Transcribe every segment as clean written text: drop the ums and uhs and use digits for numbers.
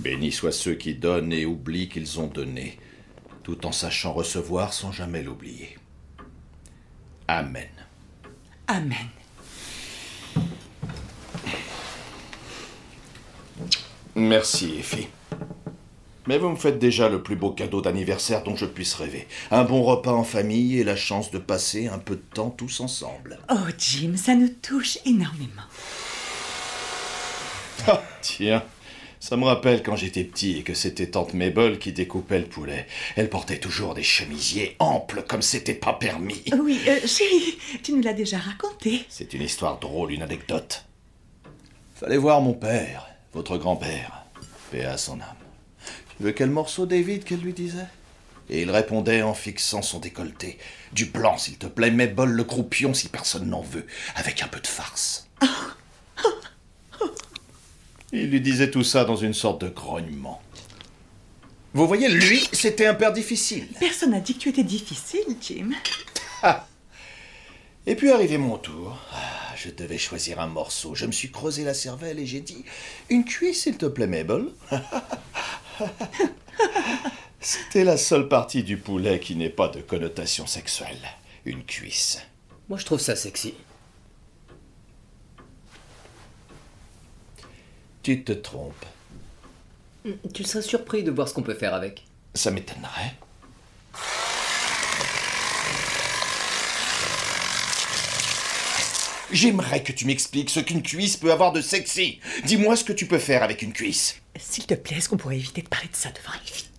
Bénis soient ceux qui donnent et oublient qu'ils ont donné, tout en sachant recevoir sans jamais l'oublier. Amen. Amen. Merci, Effie. Mais vous me faites déjà le plus beau cadeau d'anniversaire dont je puisse rêver. Un bon repas en famille et la chance de passer un peu de temps tous ensemble. Oh, Jim, ça nous touche énormément. Ah, tiens, ça me rappelle quand j'étais petit et que c'était tante Mabel qui découpait le poulet. Elle portait toujours des chemisiers amples comme c'était pas permis. Oui, chérie, tu nous l'as déjà raconté. C'est une histoire drôle, une anecdote. Fallait voir mon père, votre grand-père, paix à son âme. Tu veux quel morceau, David, qu'elle lui disait? Et il répondait en fixant son décolleté. Du blanc, s'il te plaît, Mabel le croupion si personne n'en veut, avec un peu de farce. Il lui disait tout ça dans une sorte de grognement. Vous voyez, lui, c'était un père difficile. Personne n'a dit que tu étais difficile, Jim. Ah. Et puis arrivé mon tour, je devais choisir un morceau. Je me suis creusé la cervelle et j'ai dit « Une cuisse, s'il te plaît, Mabel ?» C'était la seule partie du poulet qui n'ait pas de connotation sexuelle. Une cuisse. Moi, je trouve ça sexy. Tu te trompes. Tu serais surpris de voir ce qu'on peut faire avec. Ça m'étonnerait. J'aimerais que tu m'expliques ce qu'une cuisse peut avoir de sexy. Dis-moi ce que tu peux faire avec une cuisse. S'il te plaît, est-ce qu'on pourrait éviter de parler de ça devant Effie?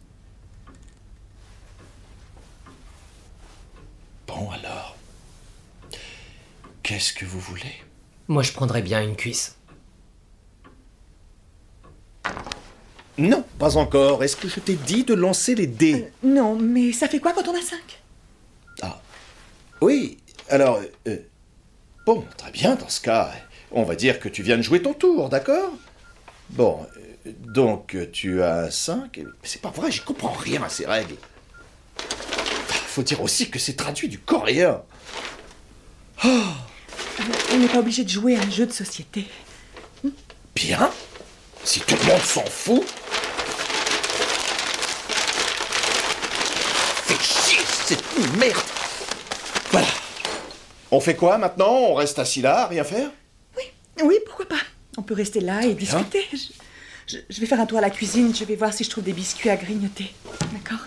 Bon alors. Qu'est-ce que vous voulez? Moi, je prendrais bien une cuisse. Non, pas encore. Est-ce que je t'ai dit de lancer les dés? Non, mais ça fait quoi quand on a 5? Ah. Oui, alors... Bon, très bien, dans ce cas, on va dire que tu viens de jouer ton tour, d'accord? Bon, donc tu as 5... C'est pas vrai, j'y comprends rien à ces règles. Faut dire aussi que c'est traduit du coréen. On n'est pas obligé de jouer à un jeu de société. Bien. Si tout le monde s'en fout... Fais chier, c'est une merde. Voilà. On fait quoi maintenant? On reste assis là, à rien faire? Oui, pourquoi pas? On peut rester là et discuter. Je vais faire un tour à la cuisine, je vais voir si je trouve des biscuits à grignoter. D'accord?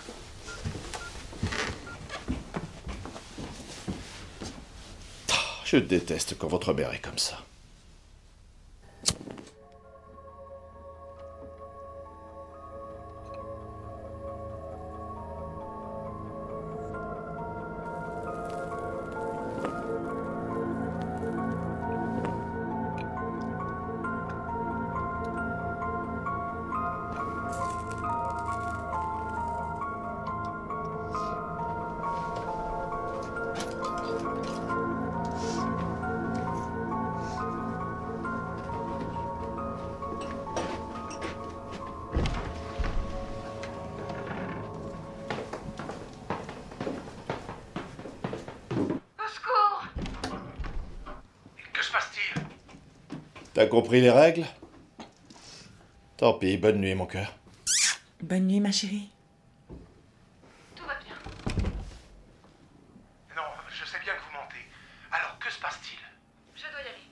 Je déteste quand votre mère est comme ça. T'as compris les règles? Tant pis, bonne nuit, mon cœur. Bonne nuit, ma chérie. Tout va bien. Non, je sais bien que vous mentez. Alors, que se passe-t-il? Je dois y aller.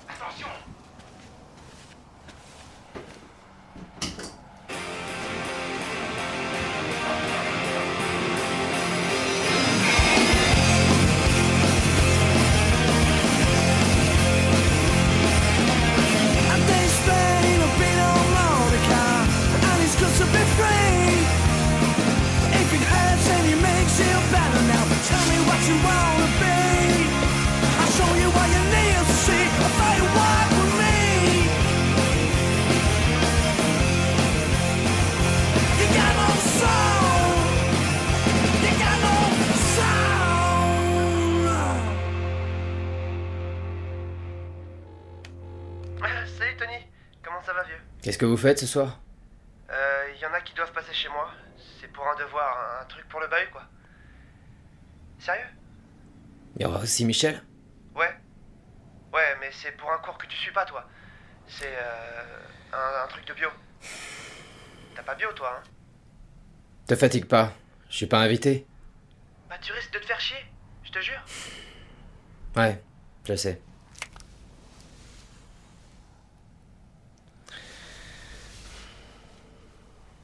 Attention! Salut Tony, comment ça va vieux? Qu'est-ce que vous faites ce soir? Y en a qui doivent passer chez moi. C'est pour un devoir, un truc pour le bahut quoi. Sérieux? Il y aura aussi Michel? Ouais. Ouais, mais c'est pour un cours que tu suis pas toi. C'est un truc de bio. T'as pas bio, toi, hein? Te fatigue pas, je suis pas invité. Bah, tu risques de te faire chier, je te jure. Ouais, je sais.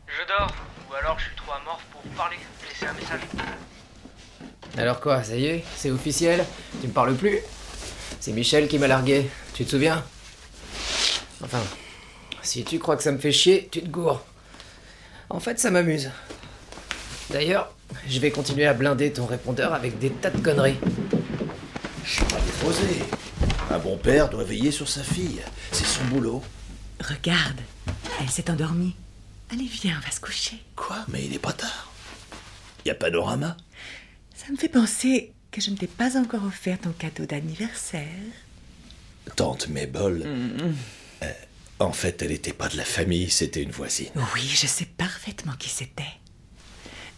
Je dors, ou alors je suis trop amorphe pour vous parler. Laissez un message. Alors quoi, ça y est, c'est officiel? Tu me parles plus? C'est Michel qui m'a largué, tu te souviens? Enfin, si tu crois que ça me fait chier, tu te gourres. En fait, ça m'amuse. D'ailleurs, je vais continuer à blinder ton répondeur avec des tas de conneries. Je suis pas déposé. Un bon père doit veiller sur sa fille. C'est son boulot. Regarde, elle s'est endormie. Allez, viens, on va se coucher. Quoi? Mais il est pas tard. Y a panorama? Ça me fait penser que je ne t'ai pas encore offert ton cadeau d'anniversaire. Tante Mabel. En fait, elle était pas de la famille, c'était une voisine. Oui, je sais parfaitement qui c'était.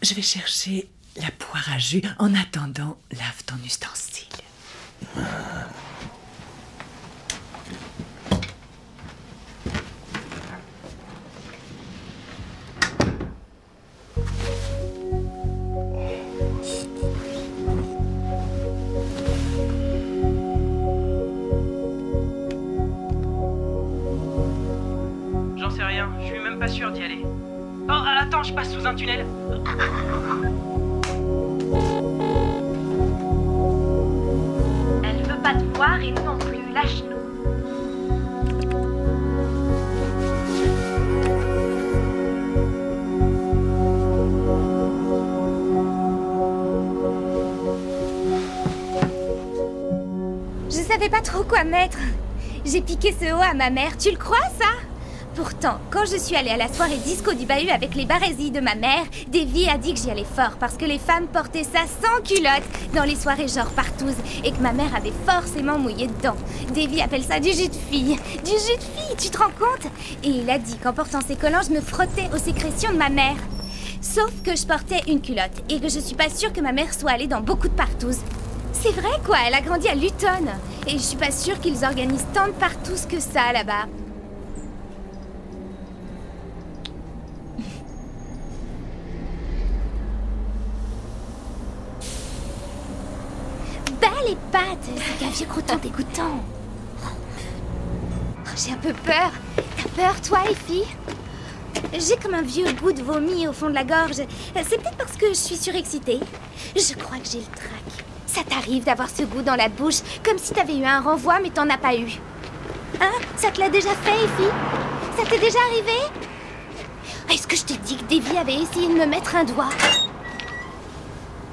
Je vais chercher la poire à jus. En attendant, lave ton ustensile. J'en sais rien, je suis même pas sûr d'y aller. Oh, attends, je passe sous un tunnel. Elle veut pas te voir et nous non plus. Lâche-nous. Je savais pas trop quoi mettre. J'ai piqué ce haut à ma mère, tu le crois ça? Pourtant, quand je suis allée à la soirée disco du bahut avec les barésilles de ma mère, Davy a dit que j'y allais fort parce que les femmes portaient ça sans culotte dans les soirées genre partouze et que ma mère avait forcément mouillé dedans. Davy appelle ça du jus de fille. Du jus de fille, tu te rends compte? Et il a dit qu'en portant ces collants, je me frottais aux sécrétions de ma mère. Sauf que je portais une culotte et que je suis pas sûre que ma mère soit allée dans beaucoup de partouzes. C'est vrai quoi, elle a grandi à Luton. Et je suis pas sûre qu'ils organisent tant de partouzes que ça là-bas. Bah les pattes, c'est qu'un vieux croûton dégoûtant. Oh, j'ai un peu peur. T'as peur toi, Effie? J'ai comme un vieux goût de vomi au fond de la gorge. C'est peut-être parce que je suis surexcitée. Je crois que j'ai le trac. Ça t'arrive d'avoir ce goût dans la bouche, comme si t'avais eu un renvoi mais t'en as pas eu. Hein? Ça te l'a déjà fait, Effie? Ça t'est déjà arrivé? Est-ce que je t'ai dit que Davy avait essayé de me mettre un doigt?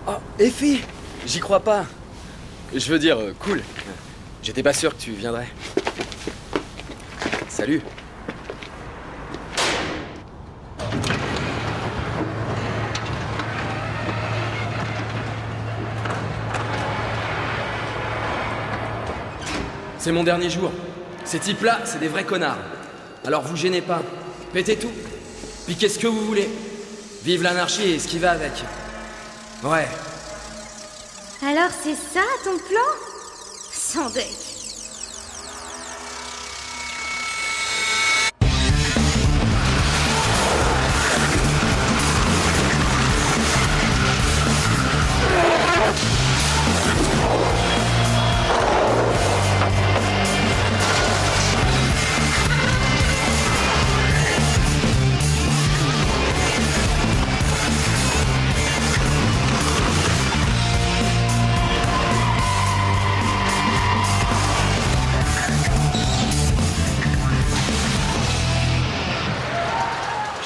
Oh, Effie, j'y crois pas. Je veux dire, cool. J'étais pas sûr que tu viendrais. Salut. C'est mon dernier jour. Ces types-là, c'est des vrais connards. Alors vous gênez pas. Pétez tout. Piquez ce que vous voulez. Vive l'anarchie et ce qui va avec. Ouais. Alors c'est ça ton plan? Sans deck.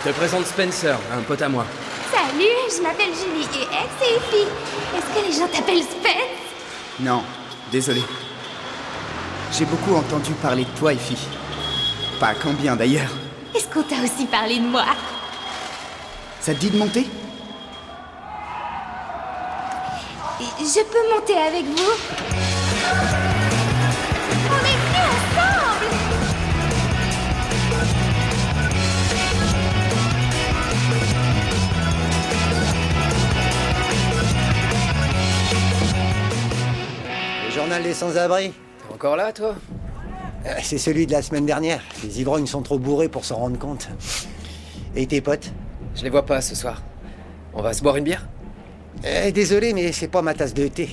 Je te présente Spencer, un pote à moi. Salut, je m'appelle Julie et elle c'est Effie. Est-ce que les gens t'appellent Spence? Non, désolé. J'ai beaucoup entendu parler de toi, Effie. Pas quand bien d'ailleurs. Est-ce qu'on t'a aussi parlé de moi? Ça te dit de monter? Je peux monter avec vous? On est venus ensemble! Le journal des sans-abri. T'es encore là, toi? C'est celui de la semaine dernière. Les ivrognes sont trop bourrés pour s'en rendre compte. Et tes potes? Je les vois pas ce soir. On va se boire une bière? Désolé, mais c'est pas ma tasse de thé.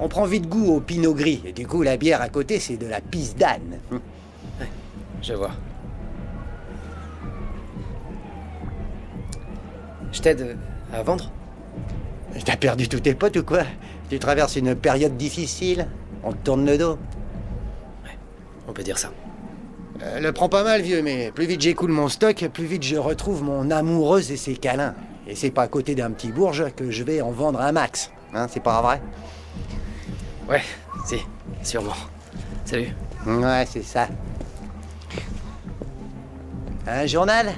On prend vite goût au pinot gris. Et du coup, la bière à côté, c'est de la pisse d'âne. Ouais, je vois. Je t'aide à vendre? T'as perdu tous tes potes ou quoi? Tu traverses une période difficile. On te tourne le dos. Ouais, on peut dire ça. Le prends pas mal, vieux, mais plus vite j'écoule mon stock, plus vite je retrouve mon amoureuse et ses câlins. Et c'est pas à côté d'un petit bourge que je vais en vendre un max. Hein, c'est pas vrai? Ouais, si, sûrement. Salut. Ouais, c'est ça. Un journal?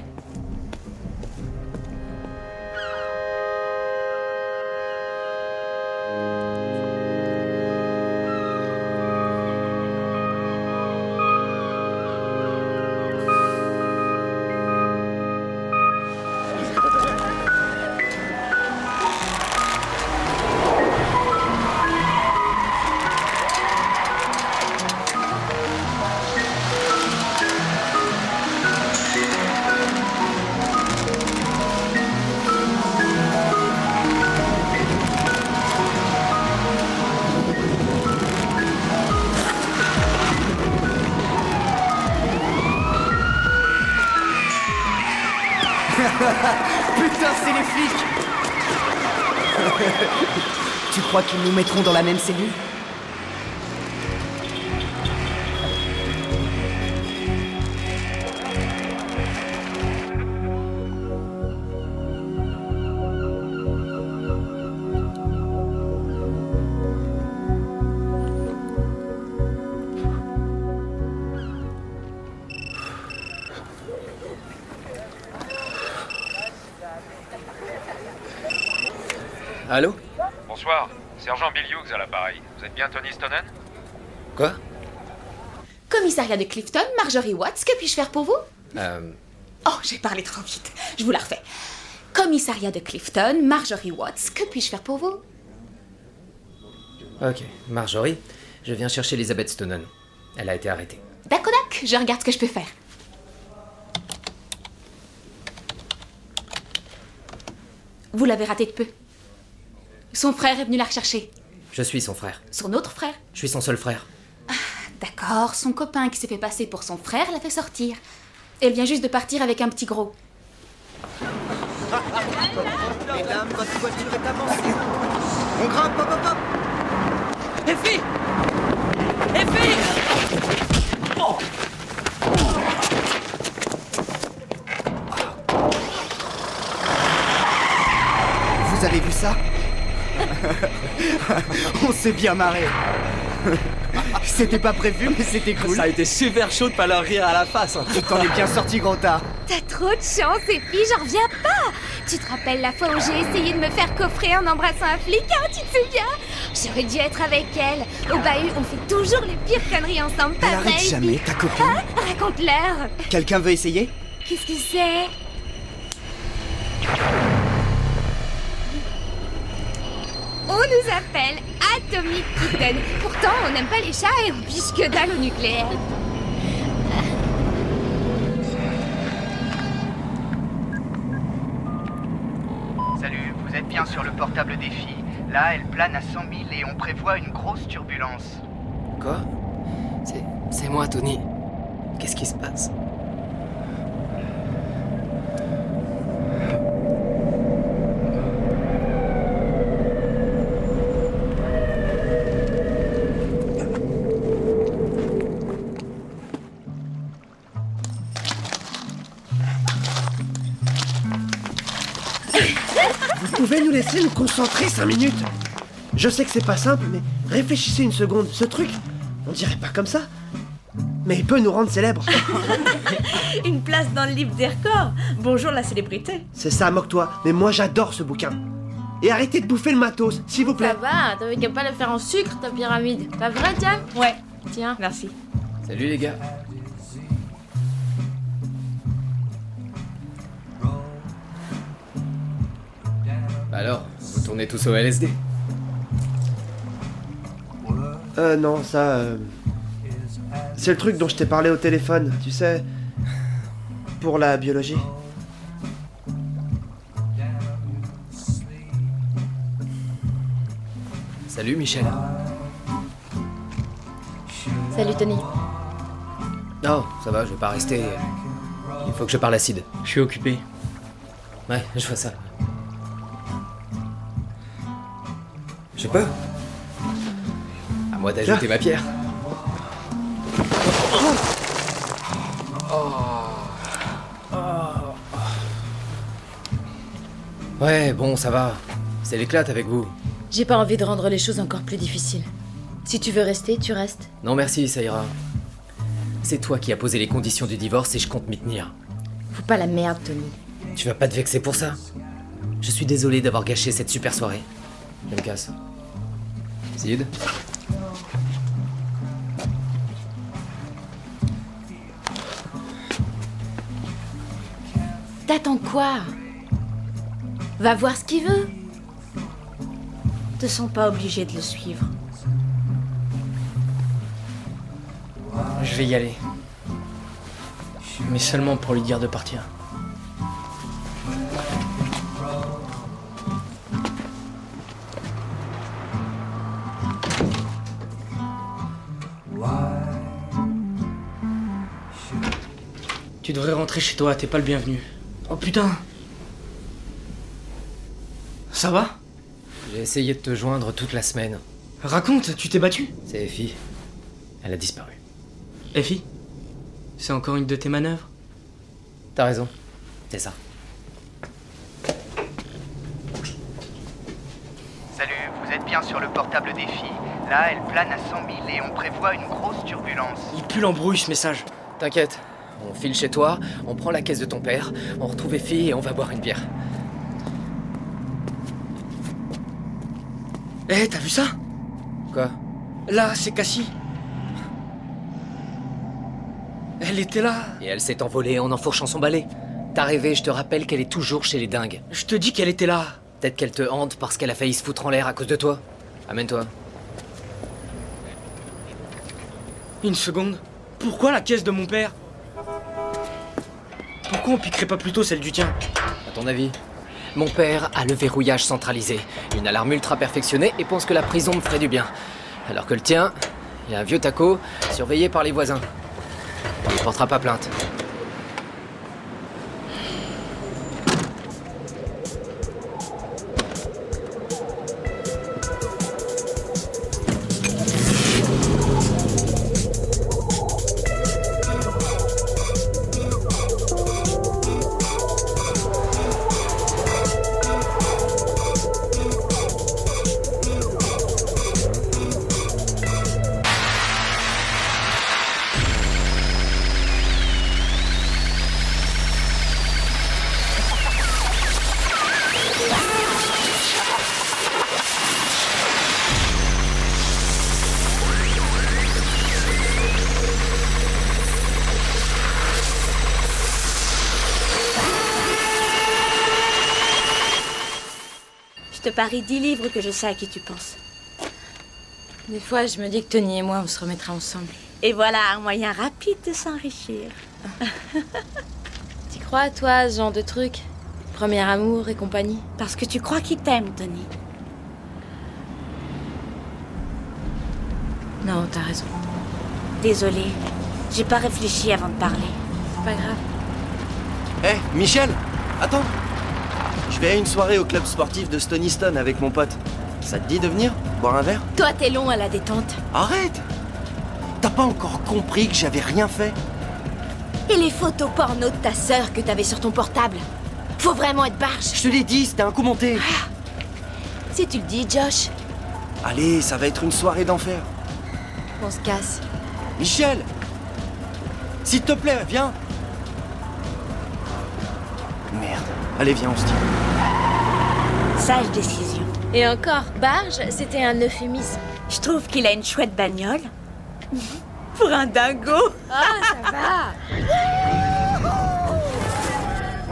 Putain, c'est les flics. Tu crois qu'ils nous mettront dans la même cellule? Allô? Bonsoir, sergent Bill Hughes à l'appareil. Vous êtes bien Tony Stonen? Quoi? Commissariat de Clifton, Marjorie Watts, que puis-je faire pour vous? Oh, j'ai parlé trop vite. Je vous la refais. Commissariat de Clifton, Marjorie Watts, que puis-je faire pour vous? Ok, Marjorie, je viens chercher Elizabeth Stonen. Elle a été arrêtée. D'accord, je regarde ce que je peux faire. Vous l'avez raté de peu. Son frère est venu la rechercher. Je suis son frère. Son autre frère? Je suis son seul frère. Ah, d'accord, son copain qui s'est fait passer pour son frère l'a fait sortir. Elle vient juste de partir avec un petit gros. Mesdames, votre voiture est avancée. On grimpe, hop, hop, hop. Effie! Effie! Oh! Vous avez vu ça? On s'est bien marré. C'était pas prévu, mais c'était cool. Ça a été super chaud de pas leur rire à la face. Tu t'en es bien sorti, Granta. T'as trop de chance, Effie, j'en reviens pas. Tu te rappelles la fois où j'ai essayé de me faire coffrer en embrassant un flic, hein, tu te souviens? J'aurais dû être avec elle. Au bahut, on fait toujours les pires conneries ensemble, pas Elle vrai? arrête jamais, ta copine. Hein? Raconte-leur. Quelqu'un veut essayer? Qu'est-ce que c'est? On nous appelle Atomic Kitten. Pourtant, on n'aime pas les chats et on piche que dalle au nucléaire. Salut, vous êtes bien sur le portable des filles. Là, elle plane à 100 000 et on prévoit une grosse turbulence. Quoi? C'est moi, Tony. Qu'est-ce qui se passe? Vous pouvez nous laisser nous concentrer 5 minutes? Je sais que c'est pas simple, mais réfléchissez une seconde. Ce truc, on dirait pas comme ça, mais il peut nous rendre célèbres. Une place dans le livre des records. Bonjour la célébrité. C'est ça, moque-toi. Mais moi j'adore ce bouquin. Et arrêtez de bouffer le matos, s'il vous plaît. Ça va, t'avais qu'à pas la faire en sucre, ta pyramide. Pas vrai, Jack? Ouais. Tiens. Merci. Salut les gars. Alors, vous tournez tous au LSD? Non, ça... C'est le truc dont je t'ai parlé au téléphone, tu sais. Pour la biologie. Salut Michel. Salut Tony. Non, ça va, je vais pas rester. Il faut que je parle à Sid. Je suis occupé. Ouais, je vois ça. Je peux. À moi d'ajouter ma pierre. Ouais, bon, ça va. C'est l'éclate avec vous. J'ai pas envie de rendre les choses encore plus difficiles. Si tu veux rester, tu restes. Non merci, ça ira. C'est toi qui as posé les conditions du divorce et je compte m'y tenir. Faut pas la merde, Tony. Tu vas pas te vexer pour ça. Je suis désolé d'avoir gâché cette super soirée. Je me casse. Sid ? T'attends quoi? Va voir ce qu'il veut. Te sens pas obligé de le suivre. Je vais y aller. Mais seulement pour lui dire de partir. Tu devrais rentrer chez toi, t'es pas le bienvenu. Oh putain! Ça va? J'ai essayé de te joindre toute la semaine. Raconte, tu t'es battu? C'est Effie. Elle a disparu. Effie? C'est encore une de tes manœuvres? T'as raison. C'est ça. Salut, vous êtes bien sur le portable des filles. Là, elle plane à 100 000 et on prévoit une grosse turbulence. Il pue l'embrouille ce message. T'inquiète. On file chez toi, on prend la caisse de ton père, on retrouve Effie et on va boire une bière. Eh, t'as vu ça? Quoi? Là, c'est Cassie. Elle était là. Et elle s'est envolée en enfourchant son balai. T'as rêvé, je te rappelle qu'elle est toujours chez les dingues. Je te dis qu'elle était là. Peut-être qu'elle te hante parce qu'elle a failli se foutre en l'air à cause de toi. Amène-toi. Une seconde. Pourquoi la caisse de mon père? Pourquoi on piquerait pas plutôt celle du tien? À ton avis? Mon père a le verrouillage centralisé, une alarme ultra perfectionnée et pense que la prison me ferait du bien. Alors que le tien, il a un vieux taco, surveillé par les voisins. Il portera pas plainte. Je te parie 10 livres que je sais à qui tu penses. Des fois, je me dis que Tony et moi, on se remettra ensemble. Et voilà un moyen rapide de s'enrichir. Tu crois à toi, ce genre de truc? Premier amour et compagnie? Parce que tu crois qu'il t'aime, Tony. Non, t'as raison. Désolée, j'ai pas réfléchi avant de parler. C'est pas grave. Eh, Michel, attends. Je vais à une soirée au club sportif de Stonystone avec mon pote. Ça te dit de venir? Boire un verre? Toi, t'es long à la détente. Arrête! T'as pas encore compris que j'avais rien fait? Et les photos porno de ta sœur que t'avais sur ton portable? Faut vraiment être barge. Je te l'ai dit, c'était un coup monté. Ah. Si tu le dis, Josh. Allez, ça va être une soirée d'enfer. On se casse. Michel! S'il te plaît, viens! Merde. Allez, viens, on se dit. Sage décision. Et encore, barge, c'était un euphémisme. Je trouve qu'il a une chouette bagnole. Pour un dingo. Ah, ça va.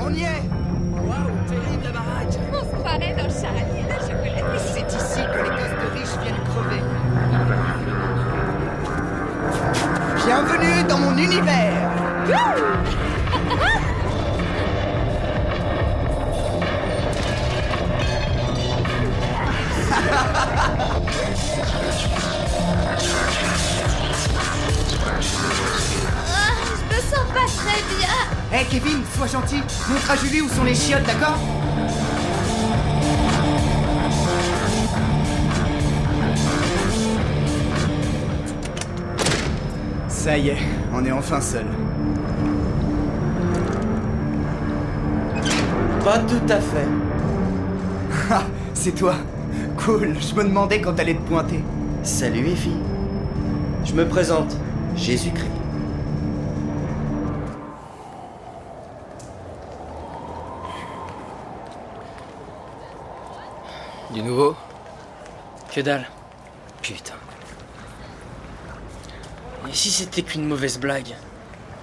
On y est! Waouh, terrible la baraque! On se croirait dans le charnier de la chocolaterie. C'est ici que les gosses de riches viennent crever. Bienvenue dans mon univers. Je me sens pas très bien. Hé Kevin, sois gentil. Montre à Julie où sont les chiottes, d'accord? Ça y est, on est enfin seul. Pas tout à fait. Ah, c'est toi. Cool, je me demandais quand t'allais te pointer. Salut Effie. Je me présente, Jésus-Christ. Du nouveau? Que dalle. Putain. Et si c'était qu'une mauvaise blague?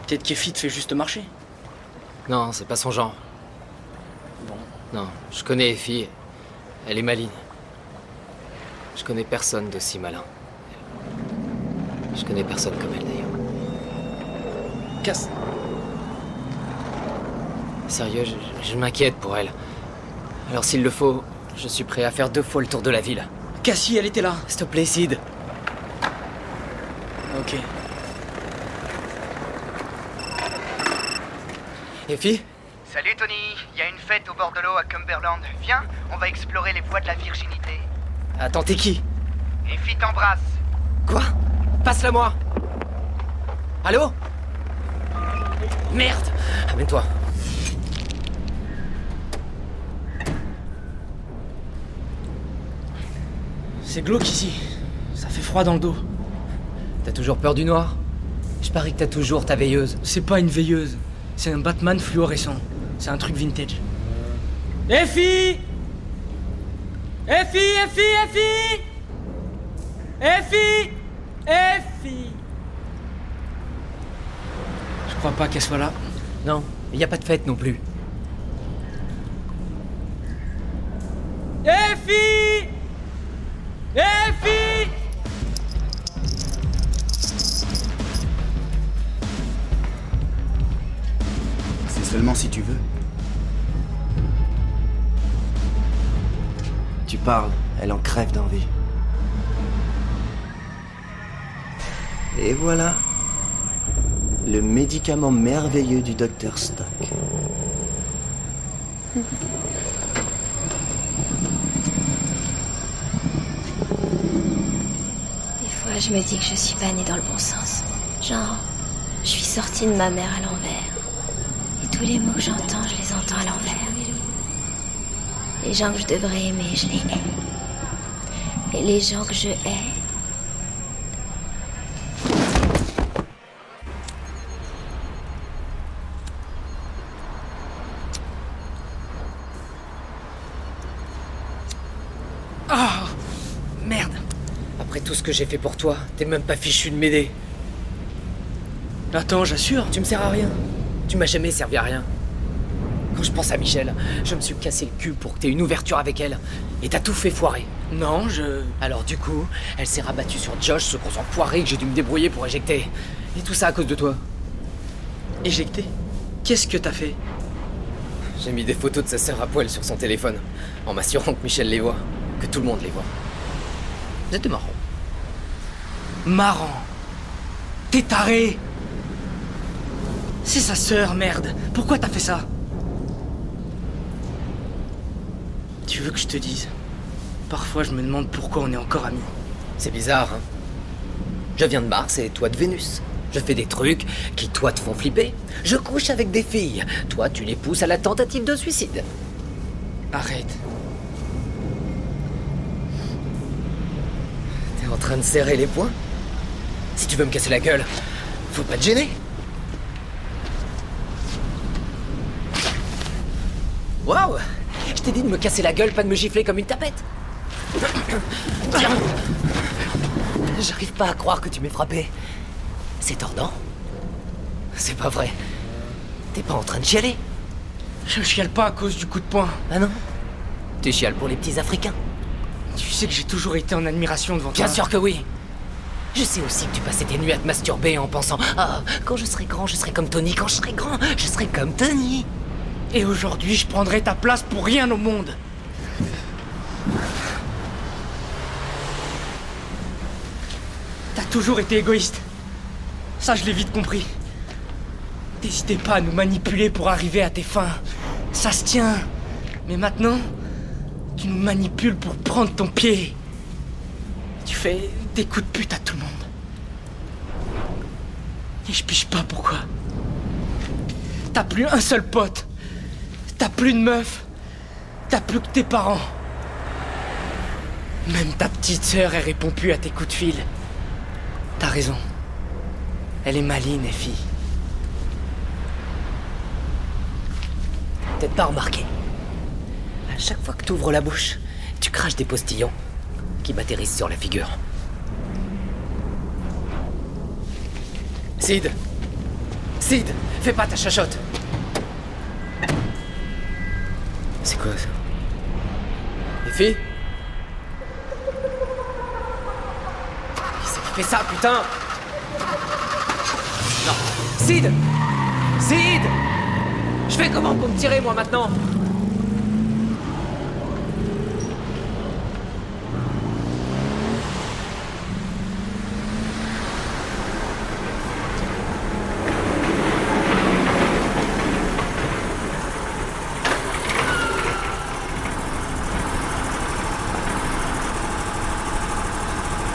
Peut-être qu'Effie te fait juste marcher. Non, c'est pas son genre. Bon. Non, je connais Effie. Elle est maligne. Je connais personne d'aussi malin. Je connais personne comme elle d'ailleurs. Casse. Sérieux, je m'inquiète pour elle. Alors s'il le faut, je suis prêt à faire 2 fois le tour de la ville. Cassie, elle était là. S'il te plaît, Sid. Ok. Effie? Salut Tony, il y a une fête au bord de l'eau à Cumberland. Viens, on va explorer les voies de la virginité. Attends, t'es qui? Effie t'embrasse. Quoi? Passe-la moi. Allô? Merde! Amène-toi. C'est glauque ici. Ça fait froid dans le dos. T'as toujours peur du noir? Je parie que t'as toujours ta veilleuse. C'est pas une veilleuse. C'est un Batman fluorescent. C'est un truc vintage. Effie! Effie, Effie, Effie! Effie! Effie! Je crois pas qu'elle soit là. Non, il n'y a pas de fête non plus. Effie! Effie! C'est seulement si tu veux. Tu parles, elle en crève d'envie. Et voilà. Le médicament merveilleux du Dr Stock. Des fois, je me dis que je suis pas née dans le bon sens. Genre, je suis sortie de ma mère à l'envers. Et tous les mots que j'entends, je les entends à l'envers. Les gens que je devrais aimer, je les hais. Et les gens que je hais, Ah! Merde! Après tout ce que j'ai fait pour toi, t'es même pas fichu de m'aider. Attends, j'assure. Tu me sers à rien. Tu m'as jamais servi à rien. Quand je pense à Michel, je me suis cassé le cul pour que t'aies une ouverture avec elle. Et t'as tout fait foirer. Non, je... Alors du coup, elle s'est rabattue sur Josh, ce gros enfoiré que j'ai dû me débrouiller pour éjecter. Et tout ça à cause de toi. Éjecté? Qu'est-ce que t'as fait? J'ai mis des photos de sa sœur à poil sur son téléphone, en m'assurant que Michel les voit. Que tout le monde les voit. C'était marrant. Marrant. T'es taré. C'est sa sœur, merde. Pourquoi t'as fait ça? Tu veux que je te dise? Parfois, je me demande pourquoi on est encore amis. C'est bizarre, hein? Je viens de Mars et toi de Vénus. Je fais des trucs qui, toi, te font flipper. Je couche avec des filles. Toi, tu les pousses à la tentative de suicide. Arrête. T'es en train de serrer les poings? Si tu veux me casser la gueule, faut pas te gêner. Waouh! Je t'ai dit de me casser la gueule, pas de me gifler comme une tapette. J'arrive pas à croire que tu m'aies frappé. C'est tordant. C'est pas vrai. T'es pas en train de chialer? Je chiale pas à cause du coup de poing. Ah non? Tu chiales pour les petits Africains. Tu sais que j'ai toujours été en admiration devant toi. Bien sûr que oui. Je sais aussi que tu passais tes nuits à te masturber en pensant « Ah, quand je serai grand, je serai comme Tony. Quand je serai grand, je serai comme Tony. » Et aujourd'hui, je prendrai ta place pour rien au monde. T'as toujours été égoïste. Ça, je l'ai vite compris. N'hésitez pas à nous manipuler pour arriver à tes fins. Ça se tient. Mais maintenant, tu nous manipules pour prendre ton pied. Tu fais des coups de pute à tout le monde. Et je pige pas pourquoi. T'as plus un seul pote. T'as plus de meuf. T'as plus que tes parents. Même ta petite sœur, elle répond plus à tes coups de fil. T'as raison. Elle est maligne, Effie. Peut-être pas remarqué. À chaque fois que t'ouvres la bouche, tu craches des postillons qui m'atterrissent sur la figure. Sid! Sid! Fais pas ta chachotte! C'est quoi ça? Effie? Qui c'est qui fait ça, putain? Non! Sid! Sid! Je fais comment pour me tirer, moi, maintenant?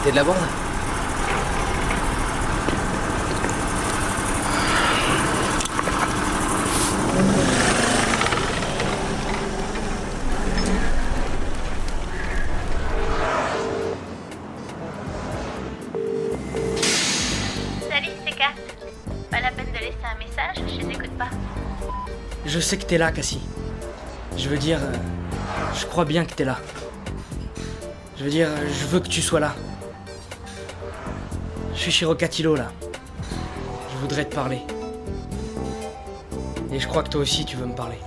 T'es de la bande? Salut, c'est Kat. Pas la peine de laisser un message, je t'écoute pas. Je sais que t'es là, Cassie. Je veux dire, je crois bien que t'es là. Je veux dire, je veux que tu sois là. Je suis chez Rocatilo, là. Je voudrais te parler. Et je crois que toi aussi, tu veux me parler.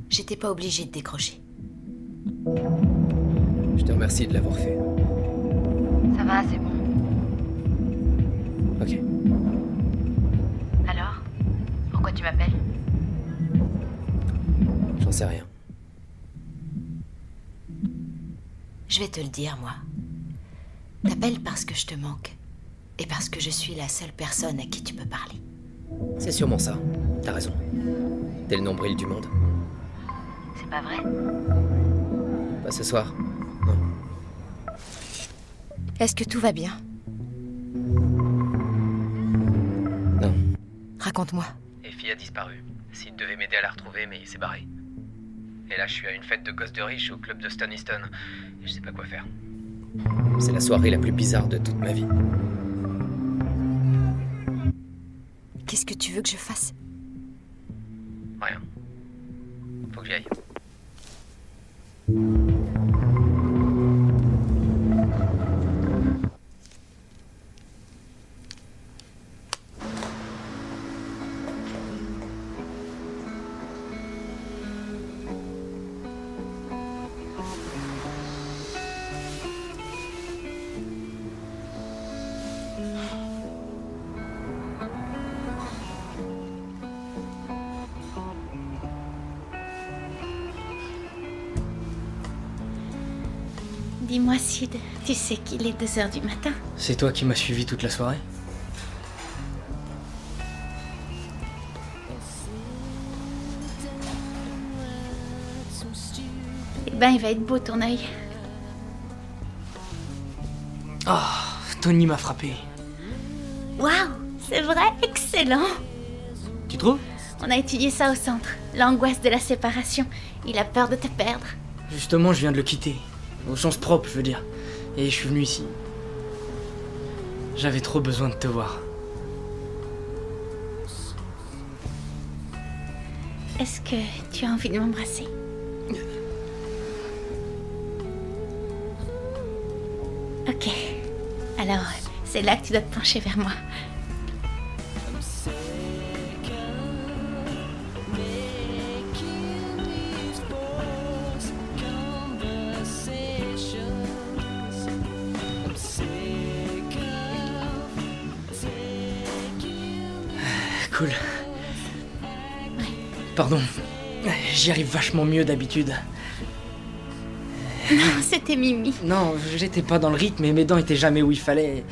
J'étais pas obligée de décrocher. Je te remercie de l'avoir fait. Ça va, c'est bon. Ok. Alors? Pourquoi tu m'appelles? J'en sais rien. Je vais te le dire, moi. T'appelles parce que je te manque. Et parce que je suis la seule personne à qui tu peux parler. C'est sûrement ça. T'as raison. T'es le nombril du monde. C'est pas vrai? Pas ce soir. Est-ce que tout va bien? Non. Raconte-moi. Effie a disparu. Sid devait m'aider à la retrouver, mais il s'est barré. Et là, je suis à une fête de gosses de riches au club de Stone Easton. Et je sais pas quoi faire. C'est la soirée la plus bizarre de toute ma vie. Qu'est-ce que tu veux que je fasse? Rien. Faut que j'y aille. Dis-moi, Sid, tu sais qu'il est 2h du matin? C'est toi qui m'as suivi toute la soirée? Eh ben, il va être beau ton œil. Oh, Tony m'a frappé. Waouh, c'est vrai, excellent. Tu trouves? On a étudié ça au centre. L'angoisse de la séparation. Il a peur de te perdre. Justement, je viens de le quitter. Au sens propre, je veux dire. Et je suis venu ici. J'avais trop besoin de te voir. Est-ce que tu as envie de m'embrasser? Ok. Alors, c'est là que tu dois te pencher vers moi. Cool. Pardon. J'y arrive vachement mieux d'habitude. Non, c'était Mimi. Non, j'étais pas dans le rythme et mes dents étaient jamais où il fallait.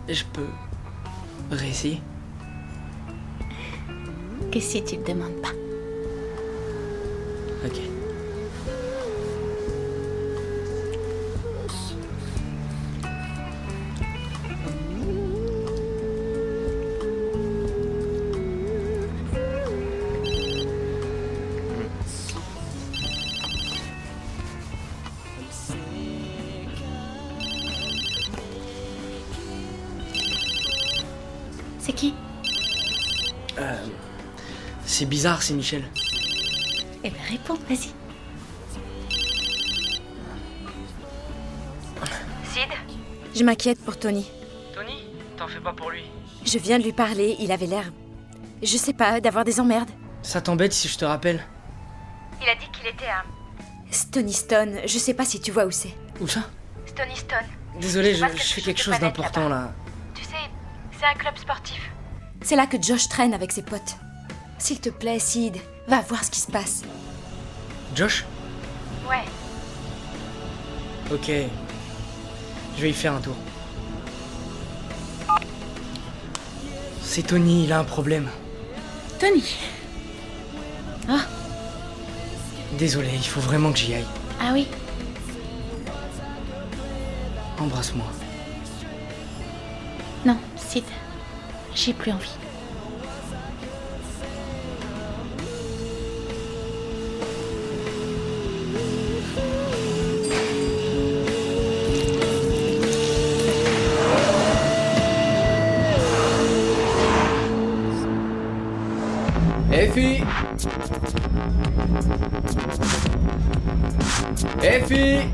Je peux réessayer? Que si tu le demandes pas. Ok. C'est qui? C'est bizarre, c'est Michel. Eh ben réponds, vas-y. Sid? Je m'inquiète pour Tony. Tony? T'en fais pas pour lui. Je viens de lui parler, il avait l'air... Je sais pas, d'avoir des emmerdes. Ça t'embête si je te rappelle? Il a dit qu'il était à... Stonystone, je sais pas si tu vois où c'est. Où ça? Stonystone. Désolé, je fais quelque chose d'important là. Tu sais, c'est un club sportif. C'est là que Josh traîne avec ses potes. S'il te plaît, Sid, va voir ce qui se passe. Josh? Ouais. Ok. Je vais y faire un tour. C'est Tony, il a un problème. Tony? Ah. Désolé, il faut vraiment que j'y aille. Ah oui? Embrasse-moi. Non, Sid. J'ai plus envie. Effie! Effie!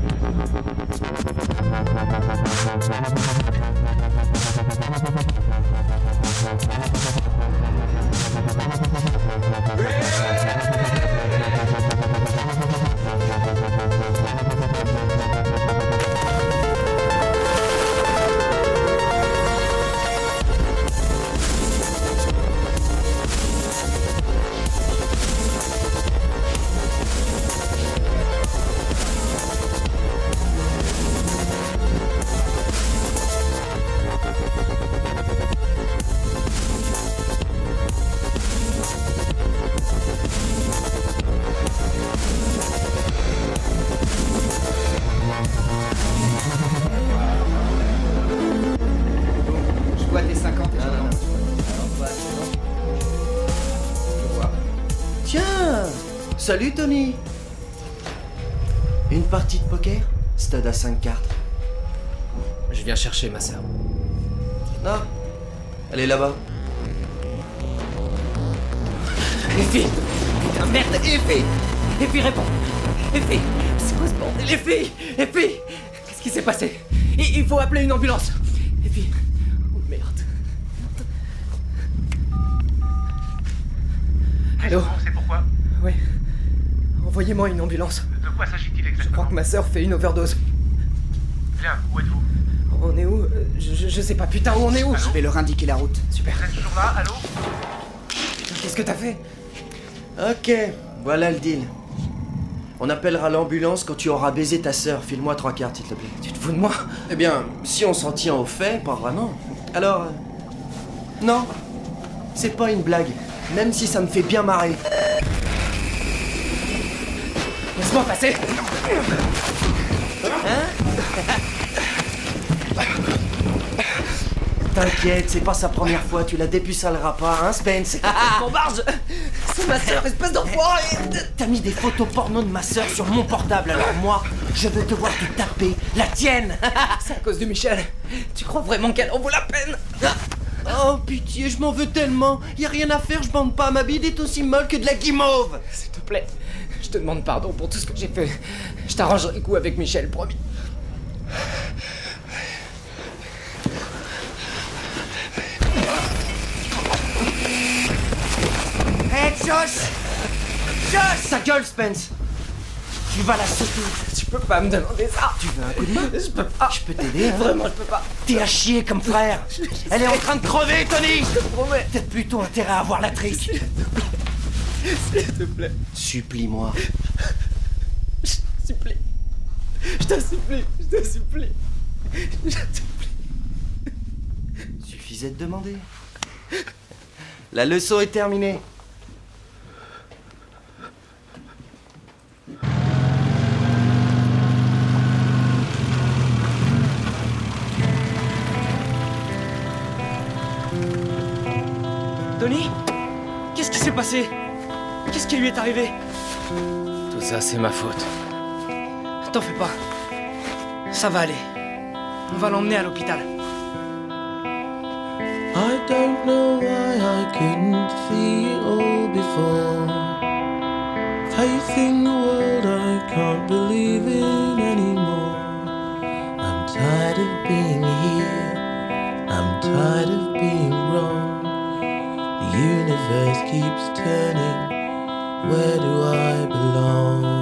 Salut Tony. Une partie de poker? Stud à 5 cartes. Je viens chercher ma sœur. Non. Elle est là-bas. Effie! Putain, merde, Effie! Effie, réponds! Effie! C'est quoi ce bordel? Effie! Effie! Qu'est-ce qui s'est passé? Il faut appeler une ambulance! Effie! Oh merde! Allô? C'est pourquoi? Ouais. Envoyez-moi une ambulance. De quoi s'agit-il exactement? Je crois que ma sœur fait une overdose. Bien, où êtes-vous? On est où? Je sais pas, putain, où on est où? Je vais leur indiquer la route. Super. Vous êtes toujours là? Allô? Putain, qu'est-ce que t'as fait? Ok, voilà le deal. On appellera l'ambulance quand tu auras baisé ta sœur. File-moi 3 cartes, s'il te plaît. Tu te fous de moi? Eh bien, si on s'en tient au fait, pas vraiment. Alors... non, c'est pas une blague. Même si ça me fait bien marrer. Laisse-moi passer! T'inquiète, c'est pas sa première fois, tu la dépucelleras pas, hein, Spence? Bombarde! C'est ma sœur, espèce d'enfoiré! T'as mis des photos porno de ma sœur sur mon portable, alors moi, je veux te voir te taper la tienne. C'est à cause de Michel. Tu crois vraiment qu'elle en vaut la peine? Oh pitié, je m'en veux tellement. Y a rien à faire, je bande pas. Ma bide est aussi molle que de la guimauve. S'il te plaît, je te demande pardon pour tout ce que j'ai fait. Je t'arrangerai le coup avec Michel, promis. Hé, Josh! Josh! Ta gueule, Spence! Tu vas la sauter. Tu peux pas me demander ça. Tu veux un coup de main? Je peux pas. Je peux t'aider, hein? Vraiment, je peux pas. T'es à chier comme frère. Elle est en train de crever, Tony. Je te promets. T'as plutôt intérêt à avoir la trique. S'il te plaît. Supplie-moi. Je te supplie. Je te supplie. Je te supplie. Je te supplie. Suffisait de demander. La leçon est terminée. Tony? Qu'est-ce qui s'est passé? Qu'est-ce qui lui est arrivé? Tout ça, c'est ma faute. T'en fais pas. Ça va aller. On va l'emmener à l'hôpital. I don't know why I couldn't feel all before. Faith in the world I can't believe in anymore. I'm tired of being here. I'm tired of being wrong. The universe keeps turning. Where do I belong?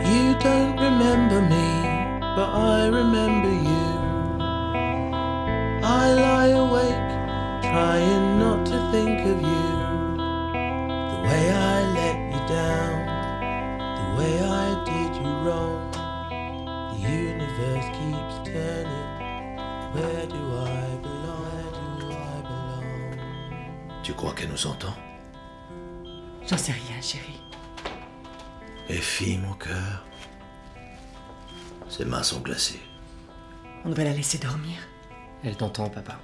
You don't remember me, but I remember you. I lie awake, trying not to think of you. The way I let you down, the way I did you wrong. The universe keeps turning. Where do I belong? Where do I belong? Tu crois qu'elle nous entend? J'en sais rien, chérie. Effie, mon cœur. Ses mains sont glacées. On devrait la laisser dormir. Elle t'entend, papa.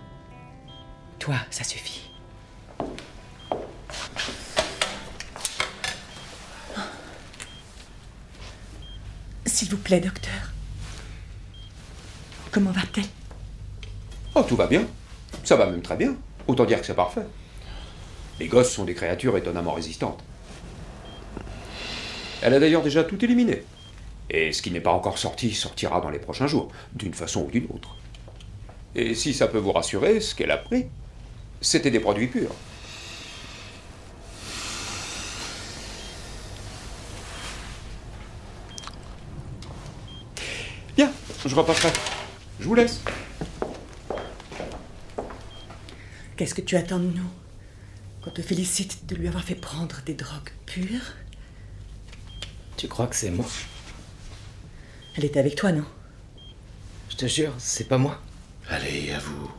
Toi, ça suffit. S'il vous plaît, docteur. Comment va-t-elle? Oh, tout va bien. Ça va même très bien. Autant dire que c'est parfait. Les gosses sont des créatures étonnamment résistantes. Elle a d'ailleurs déjà tout éliminé. Et ce qui n'est pas encore sorti sortira dans les prochains jours, d'une façon ou d'une autre. Et si ça peut vous rassurer, ce qu'elle a pris, c'était des produits purs. Bien, je repasserai. Je vous laisse. Qu'est-ce que tu attends de nous? Qu'on te félicite de lui avoir fait prendre des drogues pures? Tu crois que c'est moi? Elle était avec toi, non? Je te jure, c'est pas moi. Allez, à vous.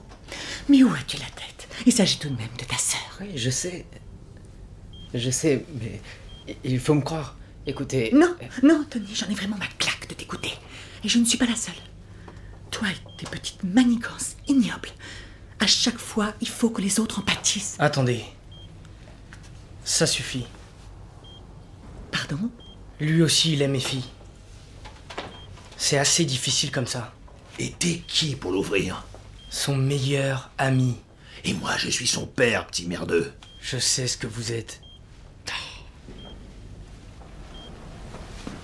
Mais où as-tu la tête? Il s'agit tout de même de ta sœur. Oui, je sais. Je sais, mais il faut me croire. Écoutez... Non, non, Tony, j'en ai vraiment ma claque de t'écouter. Et je ne suis pas la seule. Toi et tes petites manigances ignobles. À chaque fois, il faut que les autres en pâtissent. Attendez. Ça suffit. Pardon? Lui aussi, il aime mes filles. C'est assez difficile comme ça. Et t'es qui pour l'ouvrir? Son meilleur ami. Et moi, je suis son père, petit merdeux. Je sais ce que vous êtes.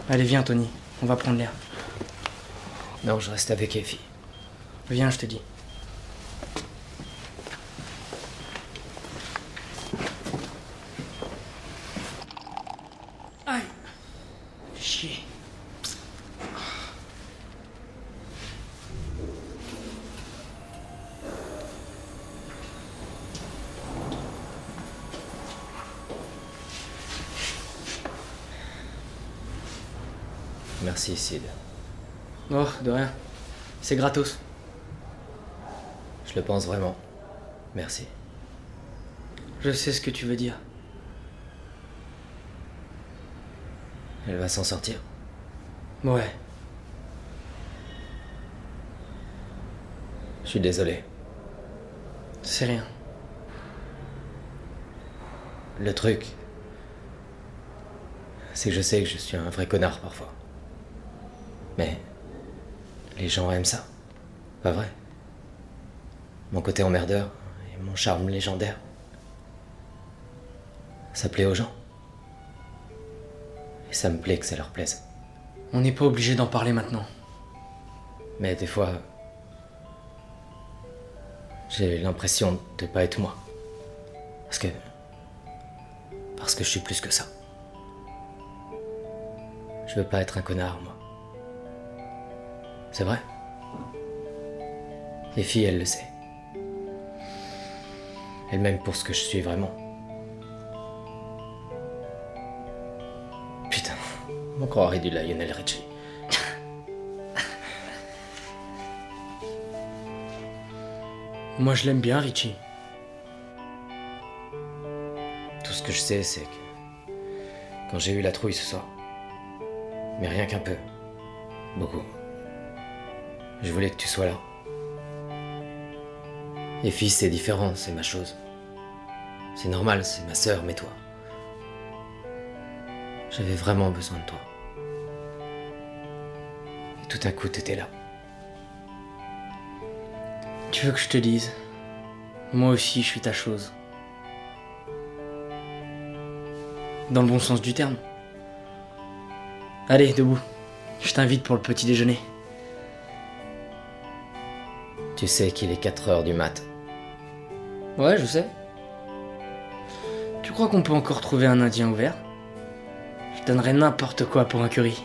Allez, viens, Tony. On va prendre l'air. Non, je reste avec Effie. Viens, je te dis. Aïe. Chier. Merci, Sid. Oh, de rien. C'est gratos. Je le pense vraiment. Merci. Je sais ce que tu veux dire. Elle va s'en sortir. Ouais. Je suis désolé. C'est rien. Le truc, c'est que je sais que je suis un vrai connard parfois. Mais les gens aiment ça, pas vrai? Mon côté emmerdeur et mon charme légendaire, ça plaît aux gens. Et ça me plaît que ça leur plaise. On n'est pas obligé d'en parler maintenant. Mais des fois, j'ai l'impression de pas être moi. Parce que je suis plus que ça. Je veux pas être un connard, moi. C'est vrai. Les filles, elles le savent. Elles m'aiment pour ce que je suis vraiment. Putain, on croirait du Lionel Richie. Moi, je l'aime bien, Richie. Tout ce que je sais, c'est que quand j'ai eu la trouille ce soir, mais rien qu'un peu, beaucoup, je voulais que tu sois là. Les filles, c'est différent, c'est ma chose. C'est normal, c'est ma sœur, mais toi, j'avais vraiment besoin de toi. Et tout à coup, t'étais là. Tu veux que je te dise? Moi aussi, je suis ta chose. Dans le bon sens du terme. Allez, debout. Je t'invite pour le petit déjeuner. Tu sais qu'il est 4 heures du mat. Ouais, je sais. Tu crois qu'on peut encore trouver un Indien ouvert? Je donnerais n'importe quoi pour un curry.